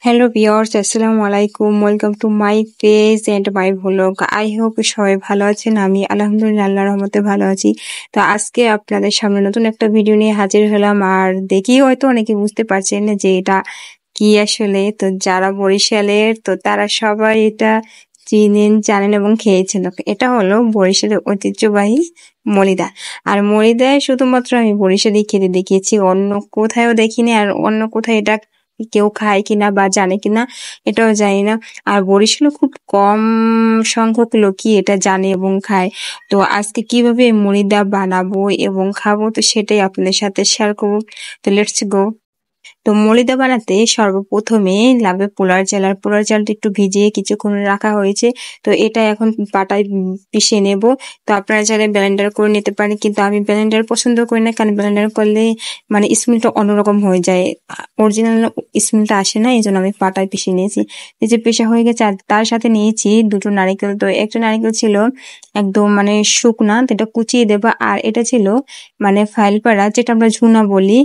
Hello viewers, আসসালামু আলাইকুম। Welcome to my page and my vlog. I hope সবাই ভালো আছেন। আমি আলহামদুলিল্লাহ আল্লাহর রহমতে ভালো আছি। তো আজকে আপনাদের সামনে নতুন একটা ভিডিও নিয়ে হাজির হলাম। আর দেখেই হয়তো অনেকে বুঝতে পারছেন যে এটা কি আসলে। তো যারা বরিশালের তো তারা সবাই এটা চিনেন, জানেন এবং খেয়েছেন। এটা হলো বরিশালের ঐতিহ্যবাহী মলিদা। আর মলিদায় শুধুমাত্র আমি বরিশালেই খেতে দেখিয়েছি, অন্য কোথাও দেখিনি। আর অন্য কোথাও এটা কেউ খায় কিনা বা জানে কিনা এটাও জানি না। আর বরিশালে খুব কম সংখ্যক লোকই এটা জানে এবং খায়। তো আজকে কিভাবে এই মলিদা বানাবো এবং খাবো তো সেটাই আপনাদের সাথে শেয়ার করবো। তো লেটস গো। তো মলিদা বানাতে সর্বপ্রথমে লাগবে পোলার চাল। আর পোলার চালটা একটু ভিজিয়ে কিছুক্ষণ রাখা হয়েছে। তো এটা এখন পাটায় পিষে নেব। তো আপনারা চাইলে ব্লেন্ডার করে নিতে পারেন, কিন্তু আমি ব্লেন্ডার পছন্দ করি না, কারণ ব্লেন্ডার করলে মানে স্মেলটা অন্যরকম হয়ে যায়, অরিজিনাল স্মেলটা আসে না। এই জন্য আমি পাটায় পিষে নিয়েছি। এই যে পেশা হয়ে গেছে, আর তার সাথে নিয়েছি দুটো নারিকেল। তো একটা নারিকেল ছিল একদম মানে শুকনা, তো এটা কুচিয়ে দেবা। আর এটা ছিল মানে ফাইল পাড়া, যেটা আমরা ঝুনা বলি,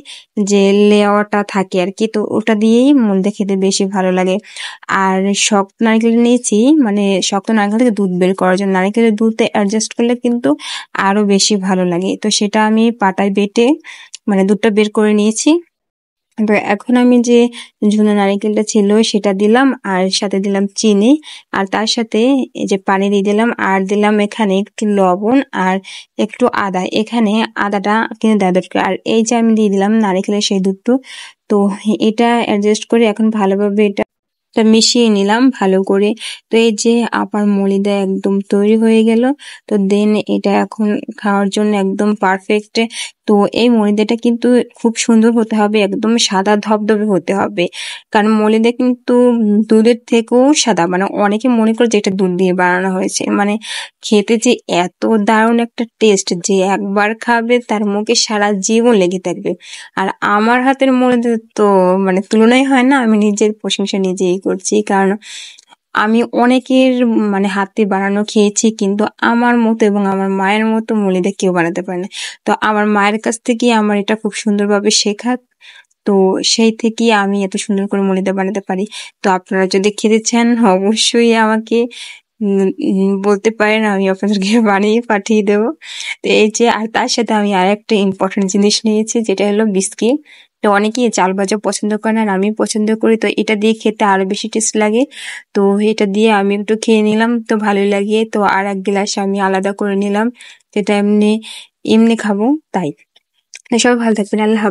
যে লেওয়াটা থাকে আর কি। তো ওটা দিয়েই মধ্যে খেতে বেশি ভালো লাগে। আর শক্ত নারকেল নিয়েছি, মানে শক্ত নারকেল থেকে দুধ বের করার জন্য। নারকেলের দুধে অ্যাডজাস্ট করলে কিন্তু আরো বেশি ভালো লাগে। তো সেটা আমি পাটায় বেটে মানে দুধটা বের করে নিয়েছি। তো এখন আমি যে ঝুনা নারিকেলটা ছিল সেটা দিলাম, আর সাথে দিলাম চিনি। আর তার সাথে এই যে পানি দিয়ে দিলাম, আর দিলাম এখানে একটু লবণ আর একটু আদা। এখানে আদাটা কিনে দেওয়া দরকার। আর এই যে আমি দিয়ে দিলাম নারিকেলের সেই দুধটু। তো এটা অ্যাডজাস্ট করে এখন ভালোভাবে এটা মিশিয়ে নিলাম ভালো করে। তো এই যে আপার মলিদা একদম তৈরি হয়ে গেল। তো দেন এটা এখন খাওয়ার জন্য একদম পারফেক্ট। তো এই মলিদাটা কিন্তু খুব সুন্দর হতে হবে, একদম সাদা ধবধবে হতে হবে। কারণ মলিদা কিন্তু দুধের থেকেও সাদা, মানে অনেকে মনে করে যে এটা দুধ দিয়ে বানানো হয়েছে। মানে খেতে যে এত দারুণ একটা টেস্ট, যে একবার খাবে তার মুখে সারা জীবন লেগে থাকবে। আর আমার হাতের মধ্যে তো মানে তুলনাই হয় না। আমি নিজের প্রশংসা নিজেই করছি, কারণ আমি অনেকের মানে হাতে বানানো খেয়েছি, কিন্তু আমার মতো এবং আমার মায়ের মতো মলিদা কেউ বানাতে পারে না। তো আমার মায়ের কাছ থেকে আমার এটা খুব সুন্দরভাবে শেখা। তো সেই থেকে আমি এত সুন্দর করে মলিদা বানাতে পারি। তো আপনারা যদি খেতে চান অবশ্যই আমাকে বলতে পারেন, আমি আপনাদেরকে বানিয়ে পাঠিয়ে দেবো। তো এই যে, আর তার সাথে আমি আর একটা ইম্পর্টেন্ট জিনিস নিয়েছি, যেটা হলো বিস্কিট। তো অনেকেই চাল ভাজা পছন্দ করে না, আর আমি পছন্দ করি। তো এটা দিয়ে খেতে আরো বেশি টেস্ট লাগে। তো এটা দিয়ে আমি একটু খেয়ে নিলাম, তো ভালোই লাগে। তো আর এক গ্লাস আমি আলাদা করে নিলাম, যেটা এমনি এমনি খাবো তাই। তো সবাই ভালো থাকবেন, আল্লাহ হাফেজ।